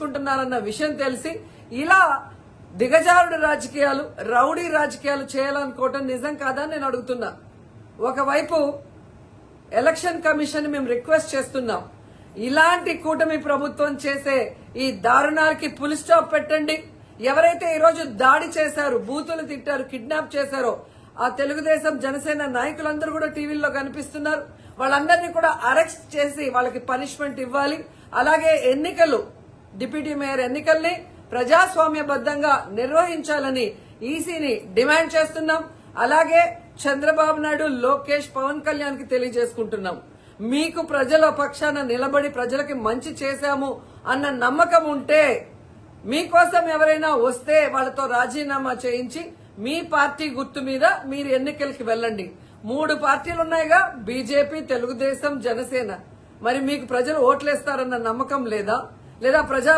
ఉపయోగించుకుంటున్నారన్న విషయం తెలిసి ఇలా దిగజారుడు రాజకీయాలు, రౌడీ రాజకీయాలు చేయాలనుకోవటం నిజం కాదని నేను అడుగుతున్నా. ఒకవైపు ఎలక్షన్ కమిషన్ మేము రిక్వెస్ట్ చేస్తున్నాం, ఇలాంటి కూటమి ప్రభుత్వం చేసే ఈ దారుణాలకి ఫుల్ స్టాప్ పెట్టండి. ఎవరైతే ఈరోజు దాడి చేశారు, బూతులు తిట్టారు, కిడ్నాప్ చేశారో ఆ తెలుగుదేశం జనసేన నాయకులందరూ కూడా టీవీల్లో కనిపిస్తున్నారు. వాళ్ళందరినీ కూడా అరెస్ట్ చేసి వాళ్ళకి పనిష్మెంట్ ఇవ్వాలి. అలాగే ఎన్నికలు, డిప్యూటీ మేయర్ ఎన్నికల్ని ప్రజాస్వామ్యబద్దంగా నిర్వహించాలని ఈసీని డిమాండ్ చేస్తున్నాం. అలాగే చంద్రబాబు నాయుడు, లోకేష్, పవన్ కళ్యాణ్ కి తెలియజేసుకుంటున్నాం, మీకు ప్రజల పక్షాన నిలబడి ప్రజలకి మంచి చేశాము అన్న నమ్మకం ఉంటే మీకోసం ఎవరైనా వస్తే వాళ్ళతో రాజీనామా చేయించి మీ పార్టీ గుర్తు మీద మీరు ఎన్నికలకి వెళ్ళండి. 3 పార్టీలు ఉన్నాయిగా, బీజేపీ, తెలుగుదేశం, జనసేన. మరి మీకు ప్రజలు ఓట్లేస్తారన్న నమ్మకం లేదా? లేదా ప్రజా